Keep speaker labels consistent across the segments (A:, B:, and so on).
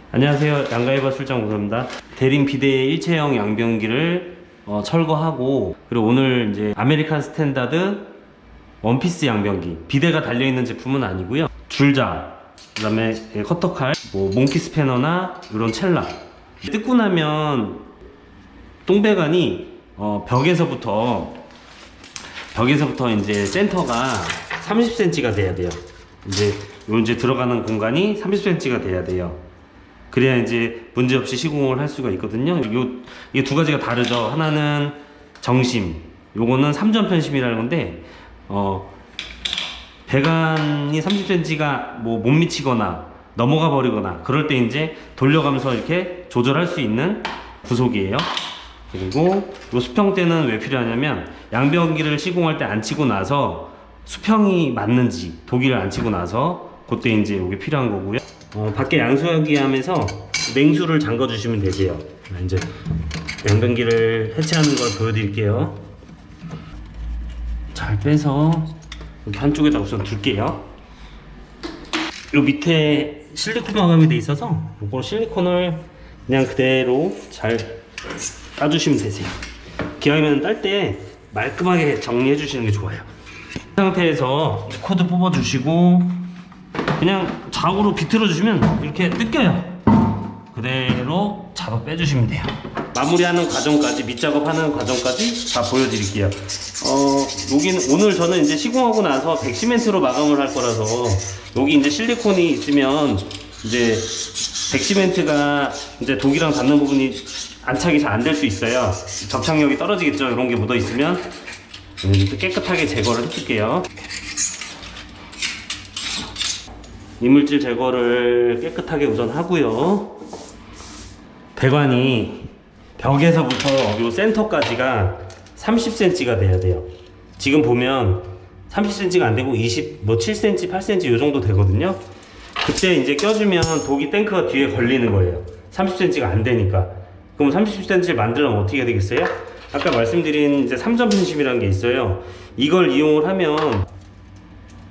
A: 안녕하세요. 양가이버 출장 오섭입니다. 대림 비대 일체형 양변기를 철거하고, 그리고 오늘 이제 아메리칸 스탠다드 원피스 양변기, 비대가 달려있는 제품은 아니고요. 줄자, 그 다음에 커터칼, 몽키 스패너나 이런 첼라. 뜯고 나면 똥배관이 벽에서부터 이제 센터가 30cm가 돼야 돼요. 이제 들어가는 공간이 30cm가 돼야 돼요. 그래야 이제 문제없이 시공을 할 수가 있거든요. 이게 두 가지가 다르죠. 하나는 정심, 요거는 3전 편심이라는 건데, 배관이 30cm가 못 미치거나 넘어가 버리거나 그럴 때 이제 돌려가면서 이렇게 조절할 수 있는 구속이에요. 그리고 요 수평대는 왜 필요하냐면, 양변기를 시공할 때 안 치고 나서 수평이 맞는지 독일을 안 치고 나서 그때 이제 이게 필요한 거고요. 밖에 양수하기 하면서 냉수를 잠궈 주시면 되세요. 이제 양변기를 해체하는 걸 보여드릴게요. 잘 빼서 이렇게 한쪽에다 우선 둘게요. 요 밑에 실리콘 마감이 돼 있어서 요거 실리콘을 그냥 그대로 잘 따주시면 되세요. 기왕이면 딸 때 말끔하게 정리해 주시는 게 좋아요. 이 상태에서 코드 뽑아 주시고 그냥 좌우로 비틀어 주시면 이렇게 뜯겨요. 그대로 잡아 빼주시면 돼요. 마무리하는 과정까지, 밑작업하는 과정까지 다 보여드릴게요. 여기는 오늘 저는 이제 시공하고 나서 백시멘트로 마감을 할 거라서, 여기 이제 실리콘이 있으면 이제 백시멘트가 이제 독이랑 닿는 부분이 안착이 잘 안 될 수 있어요. 접착력이 떨어지겠죠. 이런 게 묻어 있으면. 깨끗하게 제거를 해줄게요. 이물질 제거를 깨끗하게 우선 하고요. 배관이 벽에서부터 요 센터까지가 30cm가 돼야 돼요. 지금 보면 30cm가 안 되고 7cm, 8cm 요 정도 되거든요. 그때 이제 껴주면 독이 탱크가 뒤에 걸리는 거예요. 30cm가 안 되니까. 그럼 30cm를 만들려면 어떻게 해야 되겠어요? 아까 말씀드린 이제 3전 편심이라는 게 있어요. 이걸 이용을 하면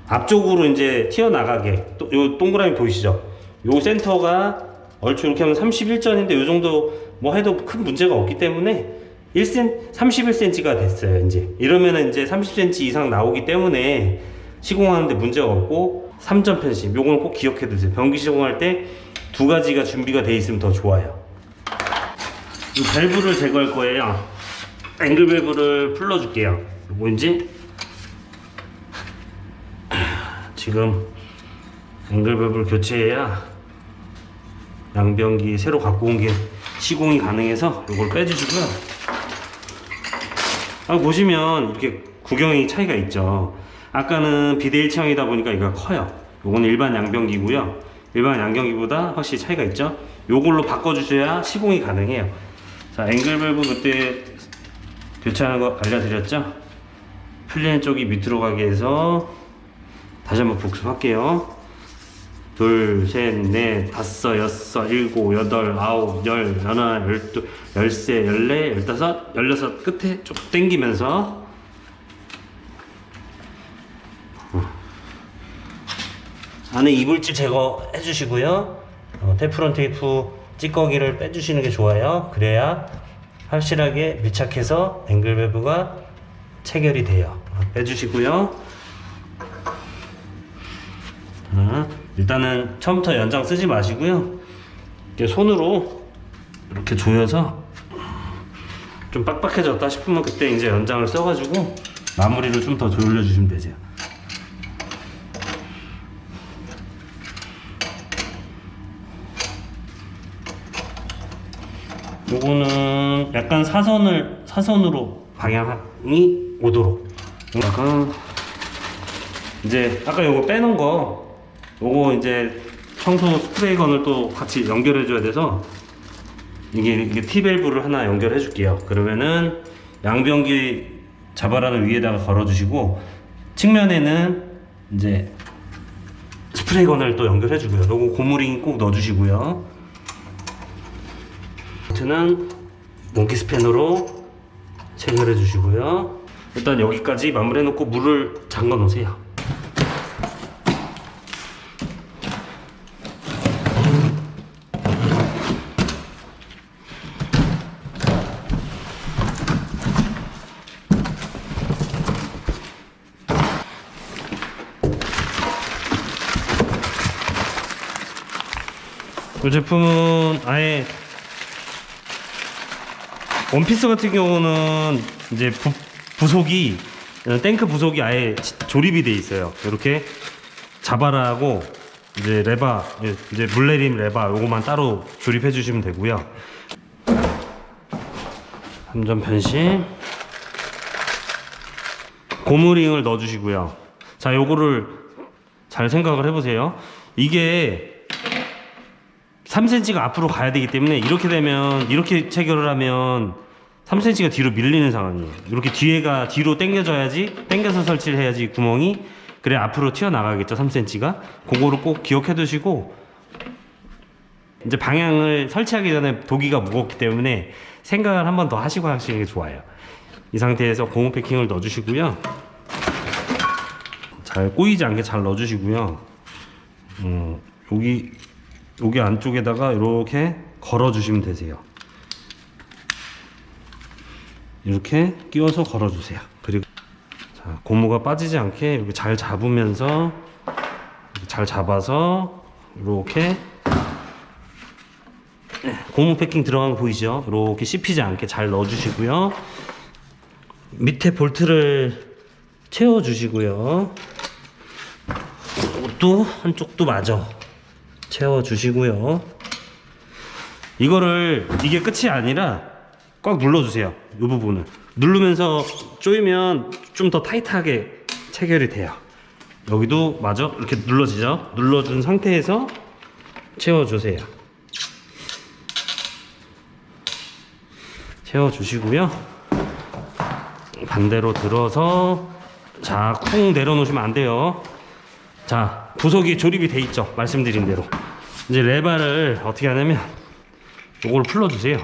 A: 앞쪽으로 이제 튀어나가게, 요 동그라미 보이시죠? 요 센터가 얼추 이렇게 하면 31전인데 요 정도 해도 큰 문제가 없기 때문에 31cm가 됐어요. 이제 이러면은 이제 30cm 이상 나오기 때문에 시공하는데 문제가 없고, 3전 편심 요거는 꼭 기억해 두세요. 변기 시공할 때 두 가지가 준비가 돼 있으면 더 좋아요. 이 밸브를 제거할 거예요. 앵글 밸브를 풀러 줄게요. 요거 이제 지금 앵글 밸브를 교체해야 양변기 새로 갖고 온 게 시공이 가능해서 이걸 빼주시고요. 보시면 이렇게 구경이 차이가 있죠. 아까는 비대 일체형이다 보니까 이거 커요. 요거는 일반 양변기고요. 일반 양변기보다 확실히 차이가 있죠. 요걸로 바꿔주셔야 시공이 가능해요. 자, 앵글 밸브 그때 교체하는 거 알려드렸죠. 풀리는 쪽이 밑으로 가게 해서 다시 한번 복습할게요. 2, 3, 4, 5, 6, 7, 8, 9, 10, 11, 12, 13, 14, 15, 16 끝에 쭉 당기면서 안에 이물질 제거해 주시고요. 테프론 테이프 찌꺼기를 빼주시는 게 좋아요. 그래야 확실하게 밀착해서 앵글 밸브가 체결이 돼요. 빼주시고요. 일단은 처음부터 연장 쓰지 마시고요. 이렇게 손으로 이렇게 조여서 좀 빡빡해졌다 싶으면 그때 이제 연장을 써가지고 마무리를 좀 더 돌려주시면 되세요. 요거는 약간 사선으로 방향이 오도록. 약간 이제 아까 요거 빼놓은 거, 요거 이제 청소 스프레이건을 또 같이 연결해 줘야 돼서 이게 T밸브를 하나 연결해 줄게요. 그러면은 양변기 자바라를 위에다가 걸어 주시고, 측면에는 이제 스프레이건을 또 연결해 주고요. 요거 고무링 꼭 넣어 주시고요. 는 몽키 스패너로 체결해 주시고요. 일단 여기까지 마무리해 놓고 물을 잠가 놓으세요. 이 제품은 아예 원피스 같은 경우는 이제 부속이 탱크 부속이 아예 조립이 돼 있어요. 이렇게 자바라 하고 이제 레바, 이제 물내림 레바 요거만 따로 조립해 주시면 되고요. 함정 변신, 고무링을 넣어 주시고요. 자, 요거를 잘 생각을 해보세요. 이게 3cm가 앞으로 가야 되기 때문에 이렇게 되면, 이렇게 체결을 하면 3cm가 뒤로 밀리는 상황이에요. 이렇게 뒤에가 뒤로 당겨져야지, 당겨서 설치를 해야지 구멍이, 그래 앞으로 튀어나가겠죠 3cm가. 그거를 꼭 기억해 두시고, 이제 방향을 설치하기 전에 도기가 무겁기 때문에 생각을 한 번 더 하시고 하시는 게 좋아요. 이 상태에서 고무 패킹을 넣어 주시고요. 잘 꼬이지 않게 잘 넣어 주시고요. 여기 안쪽에다가 이렇게 걸어 주시면 되세요. 이렇게 끼워서 걸어 주세요. 그리고 자, 고무가 빠지지 않게 이렇게 잘 잡으면서, 이렇게 잘 잡아서 이렇게 고무 패킹 들어간 거 보이죠? 이렇게 씹히지 않게 잘 넣어 주시고요. 밑에 볼트를 채워 주시고요. 이것도 한쪽도 마저 채워 주시고요. 이거를, 이게 끝이 아니라 꽉 눌러 주세요. 이 부분을 누르면서 조이면 좀 더 타이트하게 체결이 돼요. 여기도 마저 이렇게 눌러지죠? 눌러준 상태에서 채워 주세요. 채워 주시고요. 반대로 들어서, 자, 쿵 내려놓으시면 안 돼요. 자, 부속이 조립이 돼 있죠? 말씀드린 대로. 이제 레바를 어떻게 하냐면 요걸 풀러 주세요.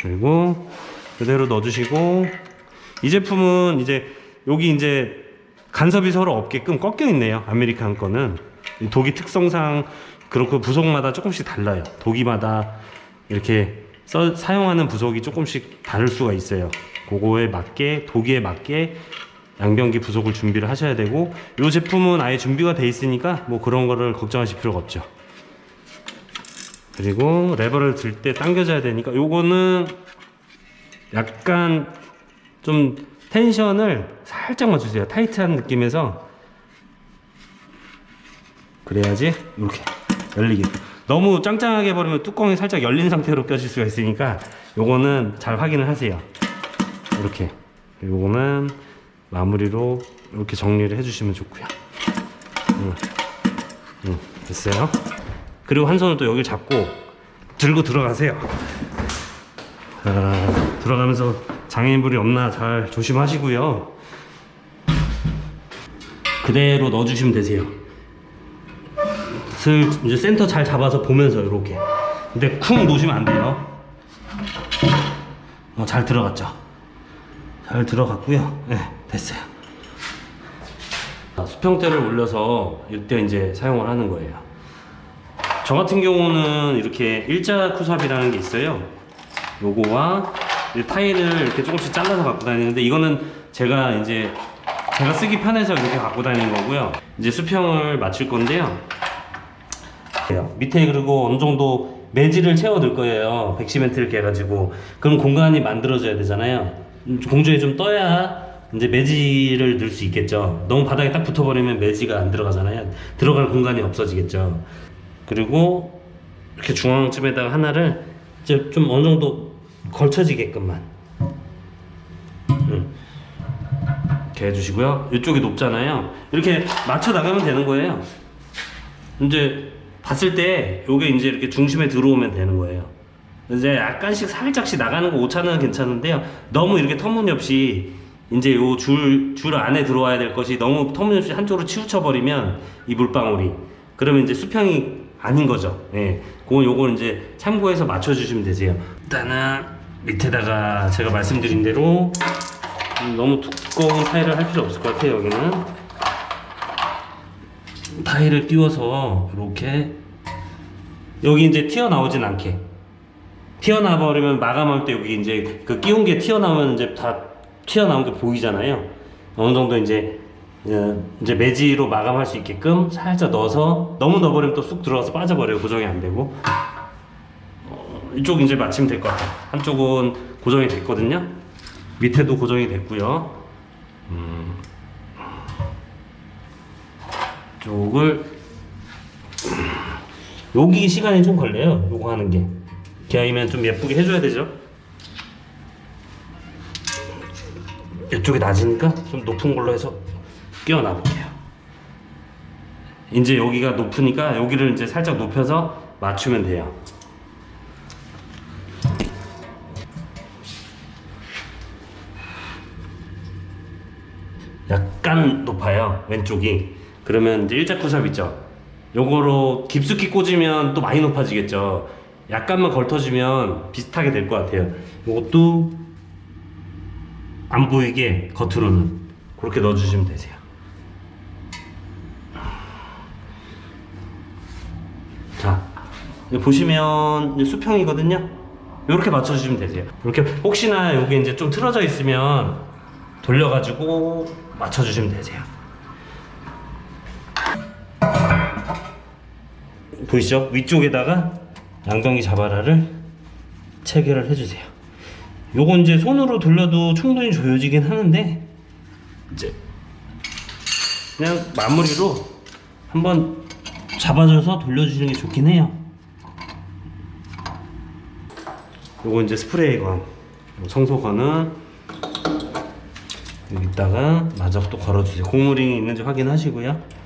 A: 그리고 그대로 넣어 주시고, 이 제품은 이제 여기 이제 간섭이 서로 없게끔 꺾여 있네요. 아메리칸 거는 도기 특성상 그렇고 부속마다 조금씩 달라요. 도기마다 이렇게 사용하는 부속이 조금씩 다를 수가 있어요. 그거에 맞게, 도기에 맞게 양변기 부속을 준비를 하셔야 되고, 이 제품은 아예 준비가 돼 있으니까 뭐 그런 거를 걱정하실 필요가 없죠. 그리고 레버를 들 때 당겨져야 되니까 요거는 약간 좀 텐션을 살짝만 주세요. 타이트한 느낌에서. 그래야지 이렇게 열리게. 너무 짱짱하게 버리면 뚜껑이 살짝 열린 상태로 껴질 수가 있으니까 요거는 잘 확인을 하세요. 이렇게. 요거는 마무리로 이렇게 정리를 해주시면 좋고요. 됐어요. 그리고 한 손을 또 여기를 잡고 들고 들어가세요. 들어가면서 장애인분이 없나 잘 조심하시고요. 그대로 넣어주시면 되세요. 이제 센터 잘 잡아서 보면서 이렇게. 근데 쿵 놓으시면 안 돼요. 잘 들어갔죠? 잘 들어갔고요. 네, 됐어요. 수평대를 올려서 이때 이제 사용을 하는 거예요. 저 같은 경우는 이렇게 일자 쿠삽이라는 게 있어요. 요거와 타일을 이렇게 조금씩 잘라서 갖고 다니는데, 이거는 제가 쓰기 편해서 이렇게 갖고 다니는 거고요. 이제 수평을 맞출 건데요. 밑에 그리고 어느 정도 매질을 채워 넣을 거예요. 백시멘트 이렇게 해가지고. 그럼 공간이 만들어져야 되잖아요. 공중에 좀 떠야 이제 매질을 넣을 수 있겠죠. 너무 바닥에 딱 붙어버리면 매지가 안 들어가잖아요. 들어갈 공간이 없어지겠죠. 그리고 이렇게 중앙쯤에다가 하나를 이제 좀 어느 정도 걸쳐지게끔만 이렇게 해주시고요. 이쪽이 높잖아요. 이렇게 맞춰 나가면 되는 거예요. 이제 봤을 때 요게 이제 이렇게 중심에 들어오면 되는 거예요. 이제 약간씩 살짝씩 나가는 거 오차는 괜찮은데요. 너무 이렇게 터무니없이 이제 요 줄 안에 들어와야 될 것이 너무 터무니없이 한쪽으로 치우쳐 버리면 이 물방울이, 그러면 이제 수평이 아닌 거죠. 예. 요걸 이제 참고해서 맞춰 주시면 되세요. 일단은 밑에다가 제가 말씀드린 대로 너무 두꺼운 타일을 할 필요 없을 것 같아요. 여기는 타일을 띄워서 이렇게, 여기 이제 튀어나오진 않게, 튀어나와 버리면 마감할 때 여기 이제 그 끼운 게 튀어나오면 이제 다 튀어나온 게 보이잖아요. 어느 정도 이제 이제 매지로 마감할 수 있게끔 살짝 넣어서, 너무 넣어버리면 또 쑥 들어가서 빠져버려요. 고정이 안 되고. 이쪽 이제 맞추면 될 것 같아요. 한쪽은 고정이 됐거든요. 밑에도 고정이 됐고요. 이쪽을 여기 시간이 좀 걸려요. 요거 하는 게. 기아이면 좀 예쁘게 해줘야 되죠. 이쪽이 낮으니까 좀 높은 걸로 해서 끼워놔 볼게요. 이제 여기가 높으니까 여기를 이제 살짝 높여서 맞추면 돼요. 약간 높아요, 왼쪽이. 그러면 이제 일자쿠샵 있죠? 요거로 깊숙이 꽂으면 또 많이 높아지겠죠. 약간만 걸터주면 비슷하게 될 것 같아요. 요것도 안 보이게 겉으로는 그렇게 넣어주시면 되세요. 자, 보시면 수평이거든요. 이렇게 맞춰주시면 되세요. 이렇게 혹시나 여기 이제 좀 틀어져 있으면 돌려가지고 맞춰주시면 되세요. 보이시죠? 위쪽에다가 양변기 자바라를 체결을 해주세요. 요건 이제 손으로 돌려도 충분히 조여지긴 하는데, 이제 그냥 마무리로 한번 잡아줘서 돌려주시는 게 좋긴 해요. 요거 이제 스프레이건, 청소건은 여기다가 마저 또 걸어주세요. 고무링이 있는지 확인하시고요.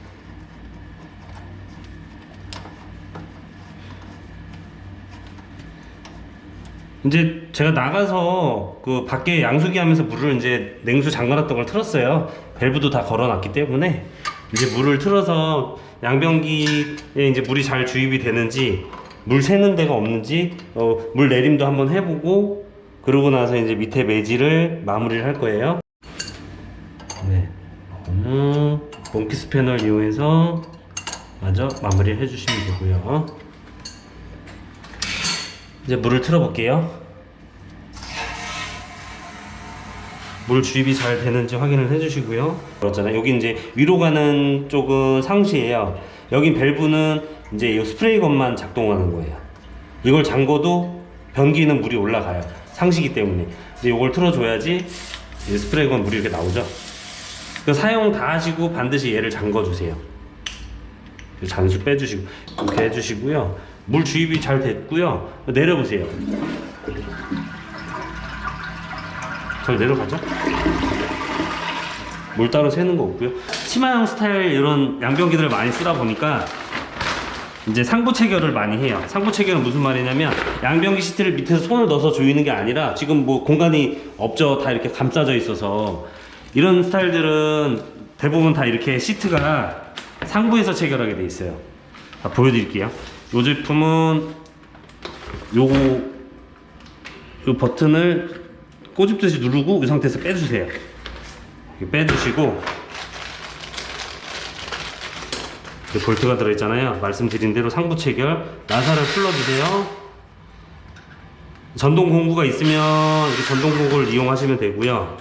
A: 이제 제가 나가서 그 밖에 양수기 하면서 물을 이제 냉수 잠가놨던 걸 틀었어요. 밸브도 다 걸어놨기 때문에 이제 물을 틀어서 양변기에 이제 물이 잘 주입이 되는지, 물 새는 데가 없는지, 물 내림도 한번 해보고, 그러고 나서 이제 밑에 매지를 마무리를 할 거예요. 네, 몽키 스패널 이용해서 마저 마무리를 해주시면 되고요. 이제 물을 틀어 볼게요. 물 주입이 잘 되는지 확인을 해주시고요. 그렇잖아요. 여기 이제 위로 가는 쪽은 상시예요. 여긴 밸브는 이제 이 스프레이건만 작동하는 거예요. 이걸 잠궈도 변기는 물이 올라가요. 상시기 때문에. 근데 이걸 틀어줘야지 스프레이건 물이 이렇게 나오죠. 사용 다 하시고 반드시 얘를 잠궈주세요. 잔수 빼주시고 이렇게 해주시고요. 물 주입이 잘 됐고요. 내려보세요. 잘 내려가죠? 물 따로 새는 거 없고요. 치마형 스타일 이런 양변기들을 많이 쓰다 보니까 이제 상부 체결을 많이 해요. 상부 체결은 무슨 말이냐면 양변기 시트를 밑에서 손을 넣어서 조이는 게 아니라, 지금 뭐 공간이 없죠. 다 이렇게 감싸져 있어서. 이런 스타일들은 대부분 다 이렇게 시트가 상부에서 체결하게 돼 있어요. 자, 보여드릴게요. 이 제품은 요 버튼을 꼬집듯이 누르고 이 상태에서 빼주세요. 이렇게 빼주시고, 볼트가 들어있잖아요. 말씀드린 대로 상부 체결, 나사를 풀러주세요. 전동 공구가 있으면 이렇게 전동 공구를 이용하시면 되고요.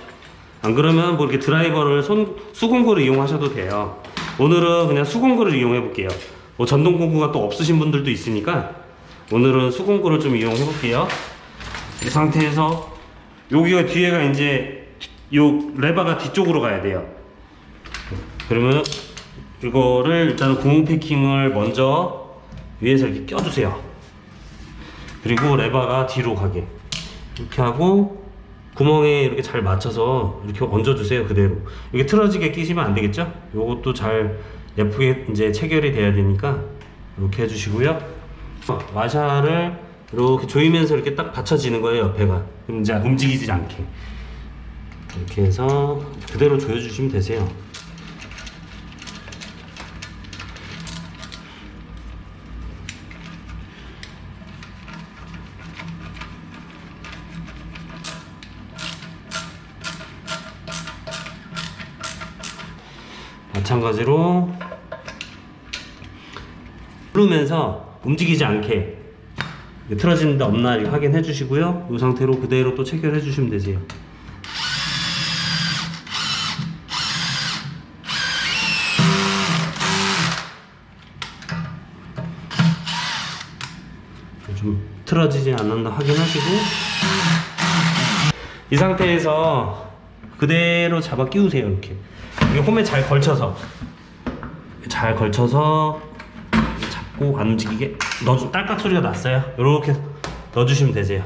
A: 안 그러면 뭐 이렇게 드라이버를 수공구를 이용하셔도 돼요. 오늘은 그냥 수공구를 이용해 볼게요. 뭐 전동 공구가 또 없으신 분들도 있으니까 오늘은 수공구를 좀 이용해 볼게요. 이 상태에서 여기가 뒤에가 이제 요 레버가 뒤쪽으로 가야 돼요. 그러면 이거를 일단은 고무 패킹을 먼저 위에서 이렇게 껴주세요. 그리고 레버가 뒤로 가게 이렇게 하고 구멍에 이렇게 잘 맞춰서 이렇게 얹어주세요. 그대로. 이게 틀어지게 끼시면 안 되겠죠? 요것도 잘 예쁘게 이제 체결이 돼야 되니까 이렇게 해주시고요. 와샤를 이렇게 조이면서 이렇게 딱 받쳐지는 거예요. 옆에가. 그럼 이제 움직이지 않게 이렇게 해서 그대로 조여주시면 되세요. 마찬가지로 누르면서 움직이지 않게 틀어지는 데 없나 확인해 주시고요. 이 상태로 그대로 또 체결해 주시면 되세요. 좀 틀어지지 않는다 확인하시고, 이 상태에서 그대로 잡아 끼우세요. 이렇게 이게 홈에 잘 걸쳐서 잡고 안 움직이게 딸깍 소리가 났어요. 이렇게 넣어주시면 되세요.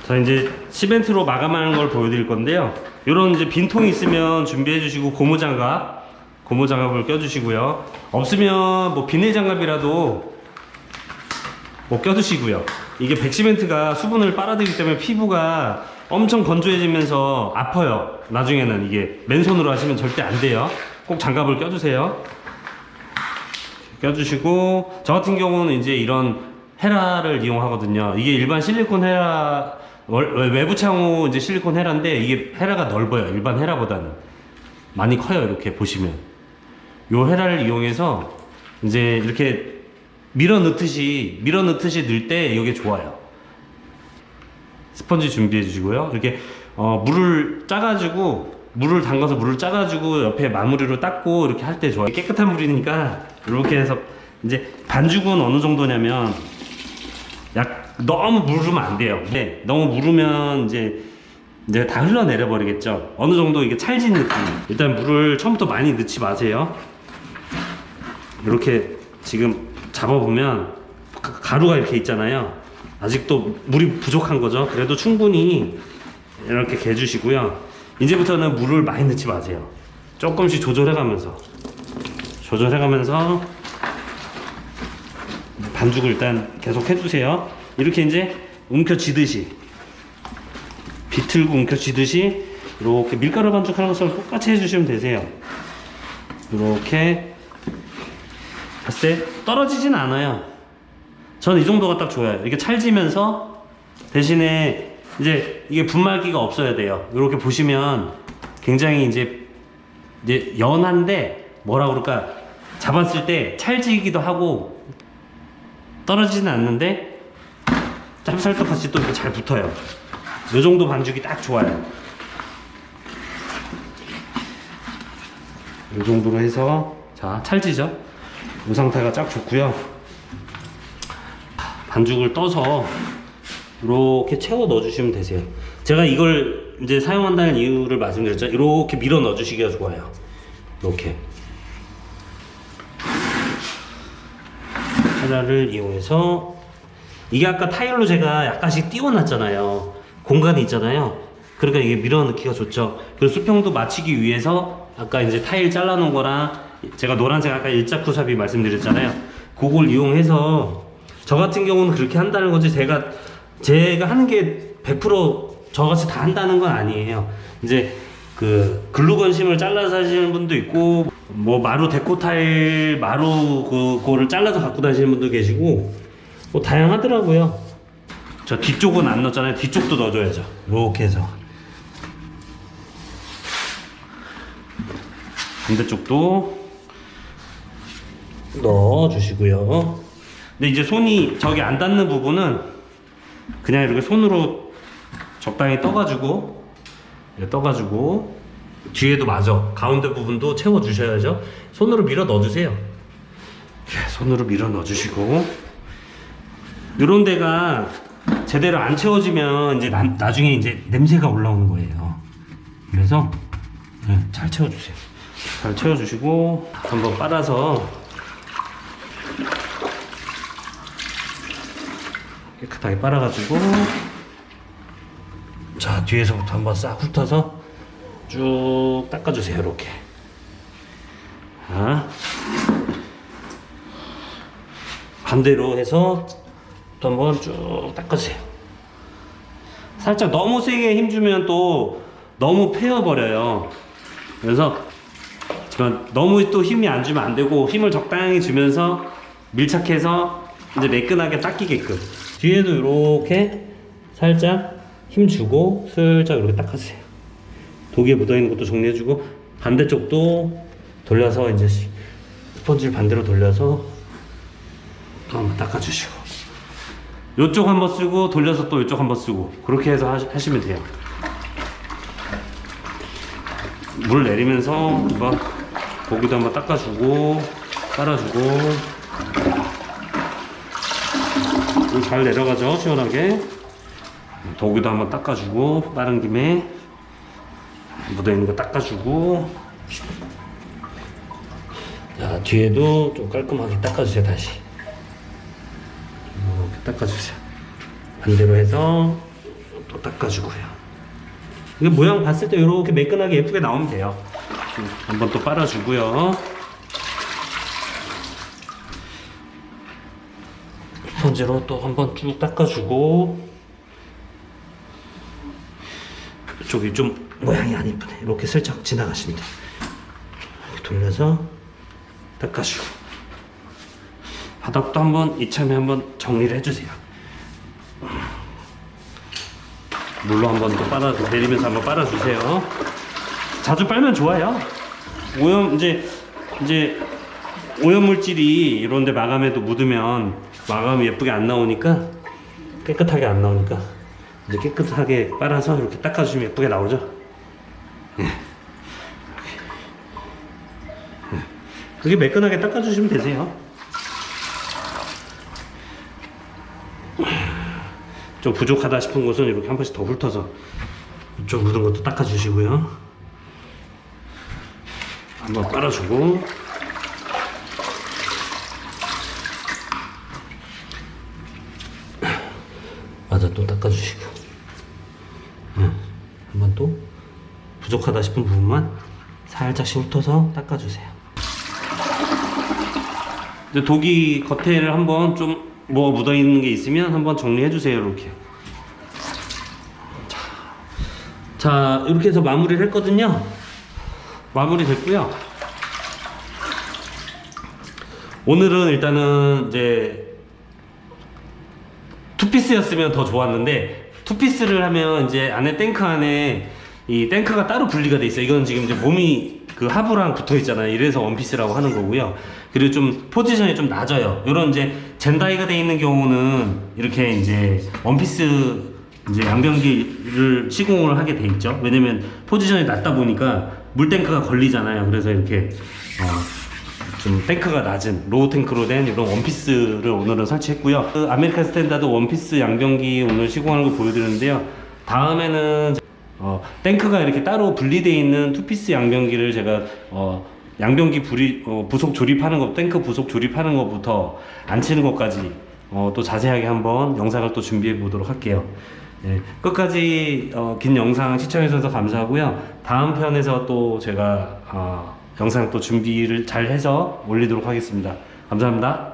A: 자, 이제 시멘트로 마감하는 걸 보여드릴 건데요. 이런 이제 빈통이 있으면 준비해 주시고, 고무장갑을 껴주시고요. 없으면 뭐 비닐 장갑이라도 뭐 껴주시고요. 이게 백시멘트가 수분을 빨아들이기 때문에 피부가 엄청 건조해지면서 아파요. 나중에는 이게 맨손으로 하시면 절대 안 돼요. 꼭 장갑을 껴주세요. 껴주시고, 저 같은 경우는 이제 이런 헤라를 이용하거든요. 이게 일반 실리콘 헤라, 외부 창호 이제 실리콘 헤라인데, 이게 헤라가 넓어요. 일반 헤라보다는 많이 커요. 이렇게 보시면 요 헤라를 이용해서 이제 이렇게 밀어 넣듯이 넣을 때 이게 좋아요. 스펀지 준비해 주시고요. 이렇게 물을 담가서 물을 짜가지고 옆에 마무리로 닦고 이렇게 할 때 좋아요. 깨끗한 물이니까 이렇게 해서, 이제 반죽은 어느 정도냐면, 너무 무르면 안 돼요. 근데 너무 무르면 이제 다 흘러내려 버리겠죠. 어느 정도 이게 찰진 느낌. 일단 물을 처음부터 많이 넣지 마세요. 이렇게 지금 잡아보면 가루가 이렇게 있잖아요. 아직도 물이 부족한 거죠. 그래도 충분히 이렇게 개주시고요. 이제부터는 물을 많이 넣지 마세요. 조금씩 조절해가면서 반죽을 일단 계속 해주세요. 이렇게 이제 움켜쥐듯이, 비틀고 움켜쥐듯이 이렇게 밀가루 반죽하는 것처럼 똑같이 해주시면 되세요. 이렇게 봤을 때 떨어지진 않아요. 저는 이 정도가 딱 좋아요. 이렇게 찰지면서, 대신에 이제 이게 분말기가 없어야 돼요. 이렇게 보시면 굉장히 이제 연한데, 뭐라 그럴까, 잡았을 때 찰지기도 하고 떨어지진 않는데 짭쌀떡같이 또 이렇게 잘 붙어요. 이 정도 반죽이 딱 좋아요. 이 정도로 해서, 자, 찰지죠? 이 상태가 딱 좋고요. 반죽을 떠서 이렇게 채워 넣어주시면 되세요. 제가 이걸 이제 사용한다는 이유를 말씀드렸죠. 이렇게 밀어 넣어주시기가 좋아요. 이렇게 헤라를 이용해서, 이게 아까 타일로 제가 약간씩 띄워놨잖아요. 공간이 있잖아요. 그러니까 이게 밀어 넣기가 좋죠. 그리고 수평도 맞추기 위해서 아까 이제 타일 잘라놓은 거랑, 제가 노란색 아까 일자쿠삽이 말씀드렸잖아요. 그걸 이용해서, 저 같은 경우는 그렇게 한다는 거지, 제가 하는 게 100% 저같이 다 한다는 건 아니에요. 이제 그 글루건심을 잘라서 하시는 분도 있고, 뭐 마루 데코 타일 그거를 잘라서 갖고 다니시는 분도 계시고, 뭐 다양하더라고요. 저 뒤쪽은 안 넣었잖아요. 뒤쪽도 넣어줘야죠. 이렇게 해서 반대쪽도 넣어주시고요. 근데 이제 손이 저기 안 닿는 부분은 그냥 이렇게 손으로 적당히 떠가지고 뒤에도 마저 가운데 부분도 채워주셔야죠. 손으로 밀어 넣어주세요. 손으로 밀어 넣어주시고, 이런 데가 제대로 안 채워지면 이제 나중에 이제 냄새가 올라오는 거예요. 그래서 잘 채워주세요. 잘 채워주시고, 한번 빨아서 깨끗하게 빨아가지고, 자, 뒤에서부터 한번 싹 훑어서 쭉 닦아주세요. 이렇게. 반대로 해서 또 한번 쭉 닦아주세요. 살짝 너무 세게 힘주면 또 너무 패여버려요. 그래서 너무 또 힘이 안 주면 안 되고, 힘을 적당히 주면서 밀착해서 이제 매끈하게 닦이게끔. 뒤에도 이렇게 살짝 힘주고 슬쩍 이렇게 닦아주세요. 독에 묻어있는 것도 정리해주고, 반대쪽도 돌려서 이제 스펀지를 반대로 돌려서 또 한번 닦아주시고, 요쪽 한번 쓰고 돌려서 또 요쪽 한번 쓰고, 그렇게 해서 하시면 돼요. 물 내리면서 한번 고기도 한번 닦아주고 깔아주고, 물 잘 내려가죠, 시원하게. 도구도 한번 닦아주고, 빠른 김에 묻어있는 거 닦아주고. 자, 뒤에도 좀 깔끔하게 닦아주세요. 다시 이렇게 닦아주세요. 반대로 해서 또 닦아주고요. 이게 모양 봤을 때 이렇게 매끈하게 예쁘게 나오면 돼요. 한번 또 빨아주고요. 스펀지로 또 한번 쭉 닦아주고. 이쪽이 좀 모양이 안 이쁘네. 이렇게 살짝 지나가시면 돼요. 이렇게 돌려서 닦아주고. 바닥도 한번 이참에 한번 정리를 해주세요. 물로 한번 또 내리면서 한번 빨아주세요. 자주 빨면 좋아요. 이제 오염 물질이 이런데 마감에도 묻으면 마감이 예쁘게 안 나오니까, 깨끗하게 안 나오니까 이제 깨끗하게 빨아서 이렇게 닦아주시면 예쁘게 나오죠. 그게 매끈하게 닦아주시면 되세요. 좀 부족하다 싶은 곳은 이렇게 한 번씩 더 훑어서 좀 묻은 것도 닦아주시고요. 한번 빨아주고. 맞아, 또 닦아주시고. 한번 또 부족하다 싶은 부분만 살짝씩 훑어서 닦아주세요. 이제 독이 겉에를 한번 좀 뭐 묻어있는 게 있으면 한번 정리해주세요. 이렇게. 자, 이렇게 해서 마무리를 했거든요. 마무리 됐고요. 오늘은 일단은 이제 투피스였으면 더 좋았는데, 투피스를 하면 이제 안에 탱크 안에 이 탱크가 따로 분리가 돼 있어요. 이건 지금 이제 몸이 그 하부랑 붙어 있잖아요. 이래서 원피스라고 하는 거고요. 그리고 좀 포지션이 좀 낮아요. 이런 이제 젠다이가 돼 있는 경우는 이렇게 이제 원피스 이제 양변기를 시공을 하게 돼 있죠. 왜냐면 포지션이 낮다 보니까 물 탱크가 걸리잖아요. 그래서 이렇게 좀 탱크가 낮은 로우 탱크로 된 이런 원피스를 오늘은 설치했고요. 그 아메리칸 스탠다드 원피스 양변기 오늘 시공하는 거 보여드렸는데요. 다음에는 탱크가 이렇게 따로 분리되어 있는 투피스 양변기를 제가 양변기 부속 조립하는 것, 탱크 부속 조립하는 것부터 안 치는 것까지 또 자세하게 한번 영상을 또 준비해 보도록 할게요. 네, 끝까지 긴 영상 시청해 주셔서 감사하고요. 다음 편에서 또 제가 영상 또 준비를 잘 해서 올리도록 하겠습니다. 감사합니다.